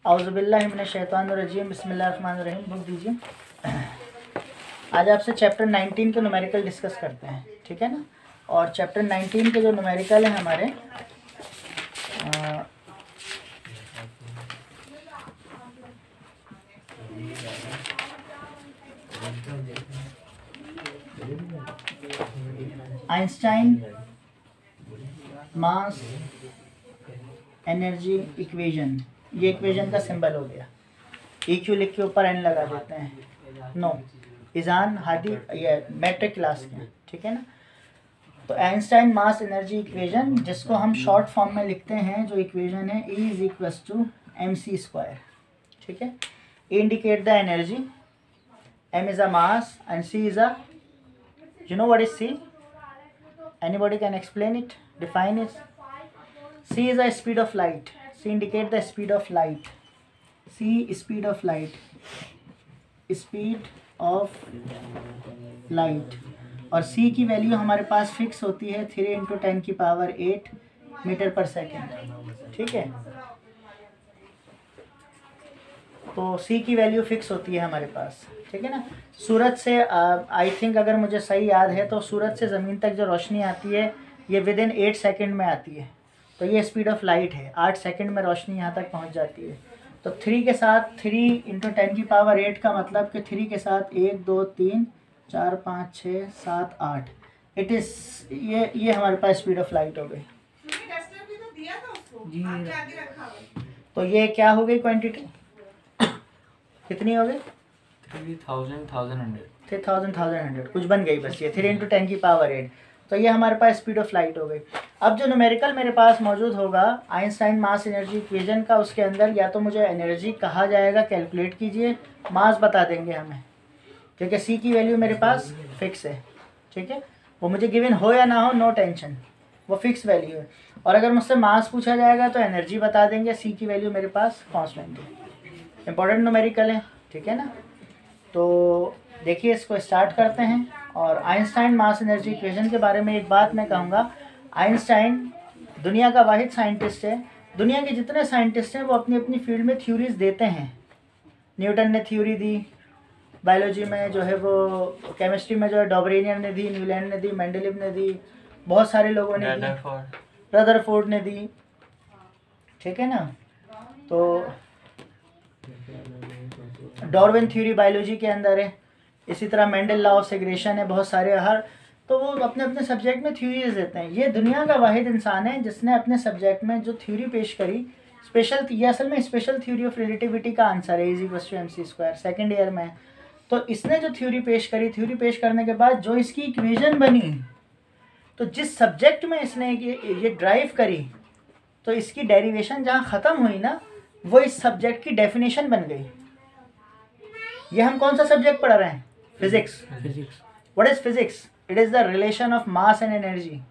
औज़ुबिल्लाहि मिनश्शैतानिर्रजीम बिस्मिल्लाहिर्रहमानिर्रहीम। बुक दीजिए। आज आपसे चैप्टर 19 के न्यूमेरिकल डिस्कस करते हैं, ठीक है ना। और चैप्टर 19 के जो न्यूमेरिकल है हमारे आइंस्टाइन मास एनर्जी इक्वेशन, ये इक्वेशन का सिंबल हो गया। EQ लिख के ऊपर एन लगा देते हैं। नो इजान हादी ये मैट्रिक क्लास के, ठीक है ना। तो आइंस्टाइन मास एनर्जी इक्वेशन, जिसको हम शॉर्ट फॉर्म में लिखते हैं, जो इक्वेशन है E is equals to mc², ठीक है। E indicate the energy, M is a mass and C is a, you know what is C? Anybody can explain it, define it? C is the speed of light. C indicate the speed of light. C speed of light. Speed of light. और C की value हमारे पास fix होती है 3 × 10⁸ metre पर second, ठीक है। तो C की वैल्यू फिक्स होती है हमारे पास, ठीक है ना। सूरज से आई थिंक अगर मुझे सही याद है तो सूरज से ज़मीन तक जो रोशनी आती है ये विदिन 8 सेकेंड में आती है। तो ये स्पीड ऑफ लाइट है, 8 सेकेंड में रोशनी यहाँ तक पहुँच जाती है। तो 3 के साथ 3 × 10⁸ का मतलब कि 3 के साथ 1 2 3 4 5 6 7 8 इट इज़ ये हमारे पास स्पीड ऑफ लाइट हो गई जी। तो ये क्या हो गई क्वांटिटी, कितनी हो गई? 3000 कुछ बन गई बस, ये 3 × 10⁸। तो ये हमारे पास स्पीड ऑफ लाइट हो गई। अब जो न्यूमेरिकल मेरे पास मौजूद होगा आइंस्टाइन मास एनर्जी इक्वेशन का, उसके अंदर या तो मुझे एनर्जी कहा जाएगा, कैलकुलेट कीजिए, मास बता देंगे हमें, ठीक है। सी की वैल्यू मेरे पास फिक्स है, ठीक है। वो मुझे गिवन हो या ना हो, नो टेंशन, वो फिक्स वैल्यू है। और अगर मुझसे मास पूछा जाएगा तो एनर्जी बता देंगे, सी की वैल्यू मेरे पास कॉन्स्टेंट है। इंपॉर्टेंट न्यूमेरिकल है, ठीक है ना। तो देखिए इसको स्टार्ट करते हैं। और आइंस्टाइन मास एनर्जी इक्वेशन के बारे में एक बात मैं कहूँगा, आइंस्टाइन दुनिया का वाहिद साइंटिस्ट है। दुनिया के जितने साइंटिस्ट हैं वो अपनी अपनी फील्ड में थ्योरीज देते हैं। न्यूटन ने थ्योरी दी, बायोलॉजी में जो है वो, केमिस्ट्री में जो है डॉबरेनियन ने दी, न्यूलैंड ने दी, मेंडेलिव ने दी, बहुत सारे लोगों ने दी, रदरफोर्ड ने दी, ठीक है ना। तो डार्विन थ्योरी बायोलॉजी के अंदर है, इसी तरह मेंडल लॉ ऑफ सेग्रेशन है, बहुत सारे हर, तो वो अपने अपने सब्जेक्ट में थ्योरीज देते हैं। ये दुनिया का वाहिद इंसान है जिसने अपने सब्जेक्ट में जो थ्योरी पेश करी, स्पेशल, ये असल में स्पेशल थ्योरी ऑफ रिलेटिविटी का आंसर है, E=mc², सेकेंड ईयर में। तो इसने जो थ्योरी पेश करी, थ्योरी पेश करने के बाद जो इसकी इक्वेशन बनी, तो जिस सब्जेक्ट में इसने ये ड्राइव करी, तो इसकी डेरिवेशन जहाँ ख़त्म हुई ना, वो इस सब्जेक्ट की डेफिनेशन बन गई। ये हम कौन सा सब्जेक्ट पढ़ रहे हैं? Physics. What is physics? It is the relation of mass and energy,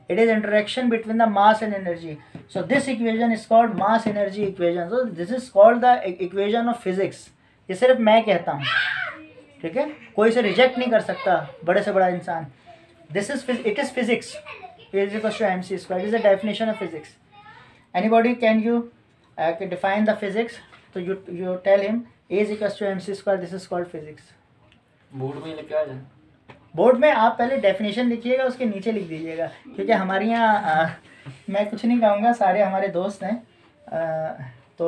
it is interaction between the mass and energy. So this equation is called mass energy equation. So this is called the equation of physics. ये सिर्फ मैं कहता हूँ, ठीक है, कोई इसे reject नहीं कर सकता, बड़े से बड़ा इंसान। This is it is physics, is equals to mc², it is the definition of physics. Anybody can you define the physics? तो you tell him A is equals to mc², this is called physics. Board में लिख के आ जाए। Board में आप पहले definition लिखिएगा, उसके नीचे लिख दीजिएगा, क्योंकि हमारे यहाँ मैं कुछ नहीं कहूँगा, सारे हमारे दोस्त हैं। तो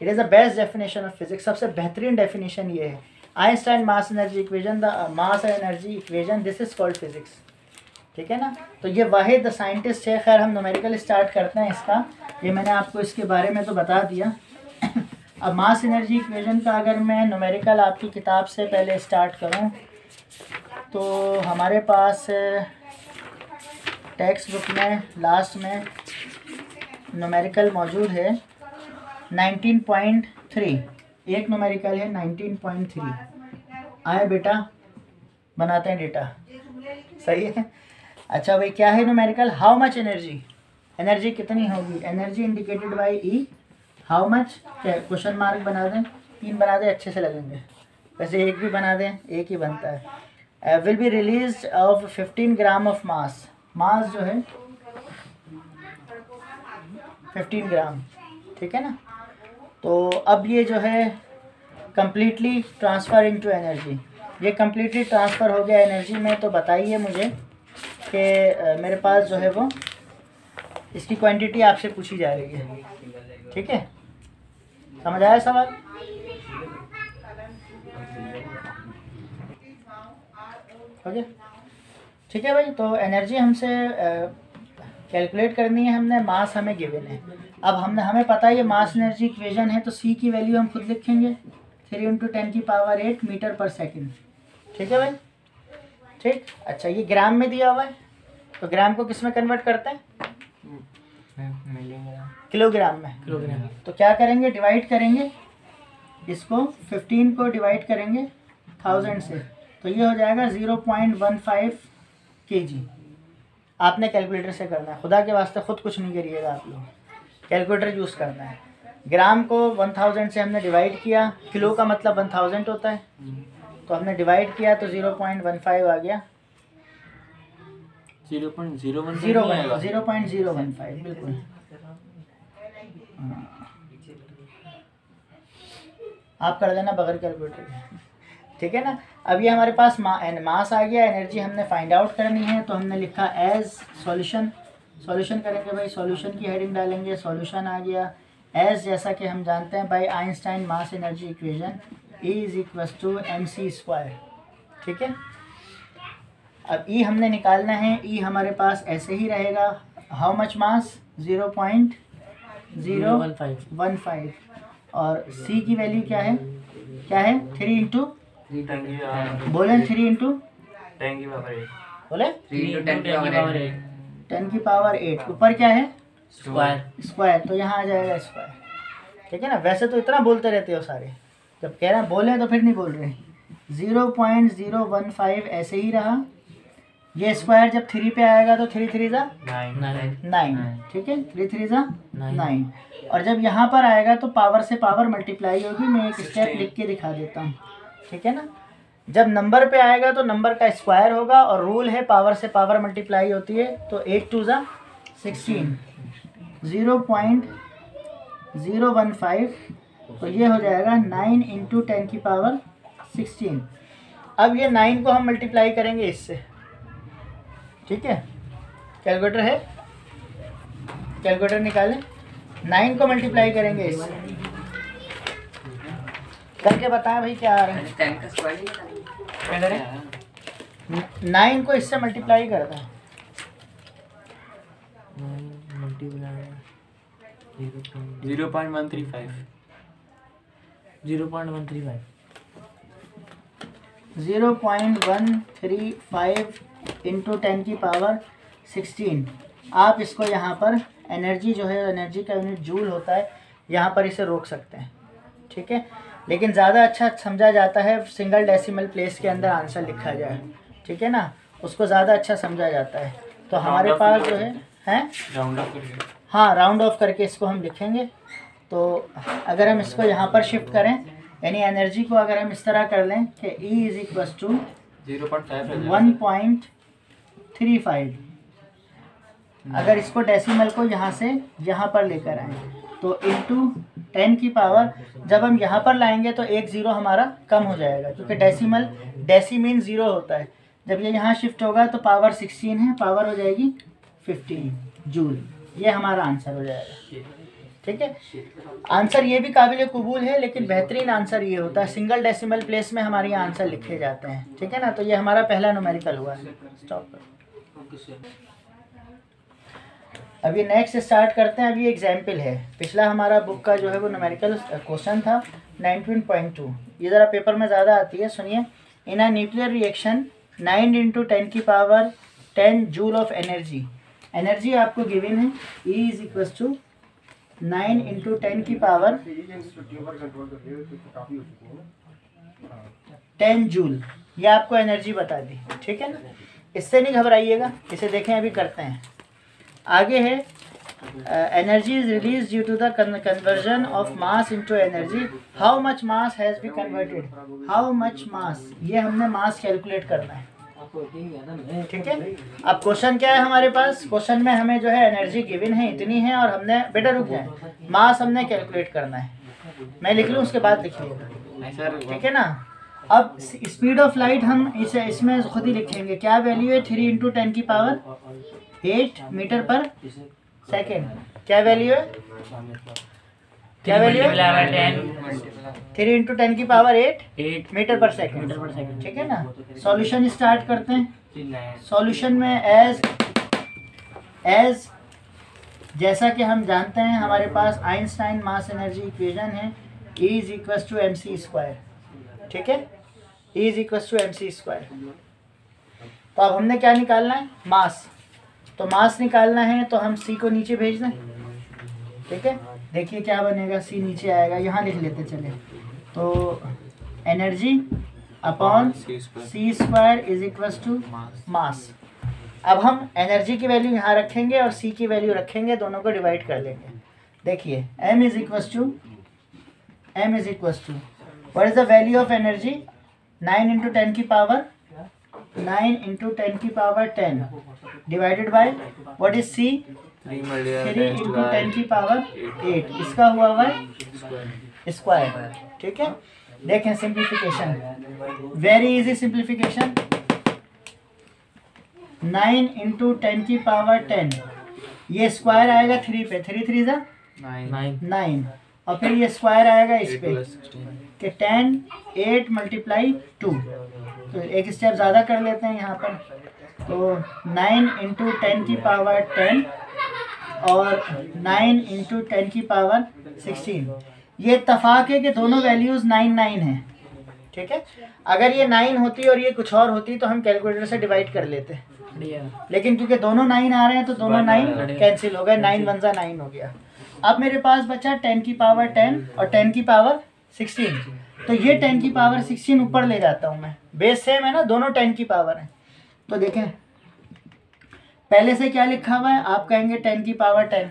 it is the best definition of physics, सबसे बेहतरीन डेफिनेशन ये है। Einstein mass energy equation, the mass energy equation, this is called physics, ठीक है ना। तो ये वाहिद साइंटिस्ट है। खैर हम न्यूमेरिकल स्टार्ट करते हैं इसका, ये मैंने आपको इसके बारे में तो बता दिया। अब मास एनर्जी इक्वेशन का अगर मैं न्यूमेरिकल आपकी किताब से पहले स्टार्ट करूं, तो हमारे पास टेक्स्ट बुक में लास्ट में न्यूमेरिकल मौजूद है 19.3, एक न्यूमेरिकल है 19.3। आए बेटा, बनाते हैं डेटा, सही है। अच्छा भाई, क्या है numerical? How much energy, energy कितनी होगी, energy indicated by E, how much, क्या क्वेश्चन मार्क बना दें, 3 बना दें, अच्छे से लगेंगे। वैसे एक भी बना दें, एक ही बनता है। Will be release of 15 gram of mass, mass जो है 15 ग्राम, ठीक है ना। तो अब ये जो है कम्प्लीटली ट्रांसफ़र इनटू एनर्जी, ये कम्प्लीटली ट्रांसफ़र हो गया एनर्जी में। तो बताइए मुझे कि मेरे पास जो है वो इसकी क्वांटिटी आपसे पूछी जा रही है, ठीक है? समझ आया सवाल? ओके, ठीक है भाई। तो एनर्जी हमसे कैलकुलेट करनी है हमने, मास हमें गिवन है। अब हमें पता है ये मास एनर्जी इक्वेशन है, तो सी की वैल्यू हम खुद लिखेंगे 3 × 10⁸ मीटर पर सेकंड, ठीक है भाई? ठीक, अच्छा ये ग्राम में दिया हुआ है, तो ग्राम को किस में कन्वर्ट करते हैं? किलोग्राम में। किलोग्राम। तो क्या करेंगे, डिवाइड करेंगे इसको, 15 को डिवाइड करेंगे 1000 से, तो ये हो जाएगा 0.15 kg। आपने कैलकुलेटर से करना है, खुदा के वास्ते खुद कुछ नहीं करिएगा आप लोग, कैलकुलेटर यूज़ करना है। ग्राम को 1000 से हमने डिवाइड किया, किलो का मतलब 1000 होता है, तो हमने डिवाइड किया तो 0.15 आ गया। 0.015 बिल्कुल। आप कर देना बगैर कैलकुलेटर के, ठीक है ना? अब ये हमारे पास मास आ गया, एनर्जी हमने फाइंड आउट करनी है, तो हमने लिखा एज सॉल्यूशन। सॉल्यूशन करेंगे भाई, सॉल्यूशन की हेडिंग डालेंगे, सॉल्यूशन आ गया एज, जैसा कि हम जानते हैं by Einstein mass energy equation E = mc², ठीक है? अब E हमने निकालना है, E हमारे पास ऐसे ही रहेगा, हाउ मच मास 0.015, और C की वैल्यू क्या है 3 इंटू, बोले 3 इंटू, बोले 10⁸, ऊपर क्या है स्क्वायर, तो यहाँ आ जाएगा स्क्वायर, ठीक है ना? वैसे तो इतना बोलते रहते हो सारे, जब कह रहे हैं बोले तो फिर नहीं बोल रहे। 0.015 ऐसे ही रहा, ये स्क्वायर जब 3 पे आएगा तो 3 3 9, ठीक है? 3 3 9, और जब यहाँ पर आएगा तो पावर से पावर मल्टीप्लाई होगी। मैं एक स्टेप लिख के दिखा देता हूँ, ठीक है ना? जब नंबर पे आएगा तो नंबर का स्क्वायर होगा, और रूल है पावर से पावर मल्टीप्लाई होती है, तो 8 2 16, 0.015, तो ये हो जाएगा 9 × 10⁻16। अब ये 9 को हम मल्टीप्लाई करेंगे इससे, ठीक है? कैलकुलेटर है, कैलकुलेटर निकालें, 9 को मल्टीप्लाई करेंगे इससे, करके बताएं भाई क्या आ रहा है। 9 को इससे मल्टीप्लाई करता है, 0.135 0.135 × 10⁻16। आप इसको यहाँ पर एनर्जी जो है, एनर्जी का यूनिट जूल होता है, यहाँ पर इसे रोक सकते हैं, ठीक है? लेकिन ज़्यादा अच्छा समझा जाता है सिंगल डेसिमल प्लेस के अंदर आंसर लिखा जाए, ठीक है ना? उसको ज़्यादा अच्छा समझा जाता है। तो हमारे पास जो है राउंड ऑफ करके, हाँ राउंड ऑफ करके इसको हम लिखेंगे। तो अगर हम इसको यहाँ पर शिफ्ट करें, यानी एनर्जी को अगर हम इस तरह कर लें कि E = 1.35, अगर इसको डेसिमल को यहाँ से यहाँ पर लेकर आएँ तो इंटू 10 की पावर, जब हम यहाँ पर लाएंगे तो एक ज़ीरो हमारा कम हो जाएगा, क्योंकि डेसी मीन ज़ीरो होता है। जब ये यहाँ शिफ्ट होगा तो पावर 16 है, पावर हो जाएगी 15 जूल। ये हमारा आंसर हो जाएगा, ठीक है? आंसर ये भी काबिल कबूल है, लेकिन बेहतरीन आंसर ये होता है सिंगल डेसिमल प्लेस में हमारे यहाँ आंसर लिखे जाते हैं, ठीक है ना? तो ये हमारा पहला न्यूमेरिकल हुआ है। स्टॉप करो, अभी नेक्स्ट स्टार्ट करते हैं। अभी एग्जाम्पल है, पिछला हमारा बुक का जो है वो न्यूमेरिकल क्वेश्चन था 19.2। ये ज़रा पेपर में ज़्यादा आती है, सुनिए। In a nuclear reaction 9 × 10⁻10 joule of energy. Energy आपको गिवन है, E = 9 × 10⁻10 जूल। ये आपको एनर्जी बता दी, ठीक है ना? इससे नहीं घबराइएगा, इसे देखें, अभी करते हैं। आगे है energy is release due to the conversion of mass into energy. How much mass has been converted, how much mass, ये हमने मास कैलकुलेट करना है, ठीक है? अब क्वेश्चन क्या है हमारे पास? क्वेश्चन में हमें जो है एनर्जी गिवन है, इतनी है, और हमने, बेटा रुक जाए, मास हमने कैलकुलेट करना है। मैं लिख लूँ उसके बाद लिखिएगा, ठीक है ना। अब स्पीड ऑफ लाइट हम इसमें खुद ही लिखेंगे। क्या वैल्यू है? 3 × 10⁸ मीटर पर सेकेंड। क्या वैल्यू है? क्या वैल्यू है? 3 × 10⁸ मीटर पर सेकेंड, ठीक है ना। सॉल्यूशन स्टार्ट करते हैं। सॉल्यूशन में एज जैसा कि हम जानते हैं हमारे पास आइंस्टाइन मास एनर्जी इक्वेशन है, E = mc², ठीक है। E = mc²। तो अब हमने क्या निकालना है? मास। तो मास निकालना है तो हम C को नीचे भेज दें, ठीक है। देखिए क्या बनेगा, C नीचे आएगा, यहाँ लिख लेते चले। तो एनर्जी अपॉन c² = मास। अब हम एनर्जी की वैल्यू यहाँ रखेंगे और C की वैल्यू रखेंगे, दोनों को डिवाइड कर लेंगे। देखिए m = what is the value of energy? 9 × 10⁻10 divided by what is C? 3 × 10⁸ इसका हुआ स्क्वायर, ठीक है। देखें सिंप्लीफिकेशन, वेरी इजी सिंप्लीफिकेशन। 9 × 10⁻10 ये स्क्वायर आएगा 3 पे, 3 3 = 9, और फिर ये स्क्वायर आएगा इस पे कि 10 8 × 2। तो एक स्टेप ज़्यादा कर लेते हैं यहाँ पर। तो 9 × 10⁻10 और 9 × 10⁻16, ये इत्तफाक है कि दोनों वैल्यूज़ 9 9 हैं, ठीक है। अगर ये 9 होती और ये कुछ और होती तो हम कैलकुलेटर से डिवाइड कर लेते, लेकिन क्योंकि दोनों 9 आ रहे हैं तो दोनों 9 कैंसिल हो गए, 9 × 1 = 9 हो गया। अब मेरे पास बचा 10⁻10 और 10⁻16। तो ये 10⁻16 ऊपर ले जाता हूँ मैं, बेस सेम है ना, दोनों 10 की पावर है। तो देखें पहले से क्या लिखा हुआ है, आप कहेंगे 10⁻10,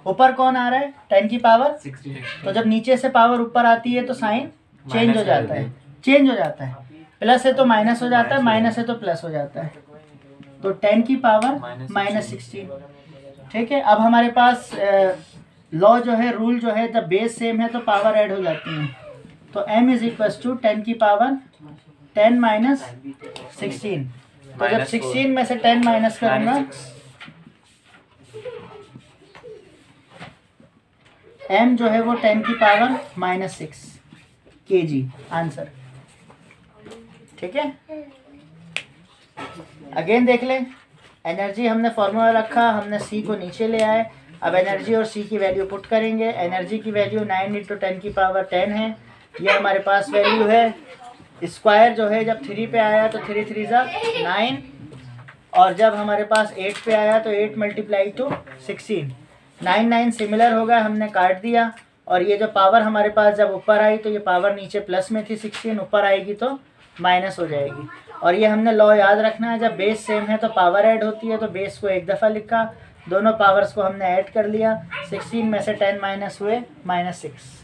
ऊपर कौन आ रहा है? 10⁻16। तो जब नीचे से पावर ऊपर आती है तो साइन चेंज हो जाता है, प्लस है तो माइनस हो जाता है, माइनस है तो प्लस हो जाता है। तो 10⁻16, ठीक है। अब हमारे पास लॉ जो है, रूल जो है, जब बेस सेम है तो पावर ऐड हो जाती है। तो m = 10⁻10 - 16। तो जब 16 में से 10 माइनस करूँगा, m जो है वो 10⁻⁻6 kg आंसर, ठीक है। अगेन देख लें, एनर्जी हमने फॉर्मूला रखा, हमने C को नीचे ले आए। अब एनर्जी और C की वैल्यू पुट करेंगे। एनर्जी की वैल्यू 9 × 10⁻10 है, ये हमारे पास वैल्यू है। स्क्वायर जो है जब 3 पे आया तो 3 3 = 9, और जब हमारे पास 8 पे आया तो 8 × 16। 9 9 सिमिलर हो गया, हमने काट दिया। और ये जो पावर हमारे पास जब ऊपर आई तो ये पावर नीचे प्लस में थी, 16 ऊपर आएगी तो माइनस हो जाएगी। और ये हमने लॉ याद रखना है, जब बेस सेम है तो पावर ऐड होती है। तो बेस को एक दफ़ा लिखा, दोनों पावर्स को हमने ऐड कर लिया, 16 में से 10 माइनस हुए -6।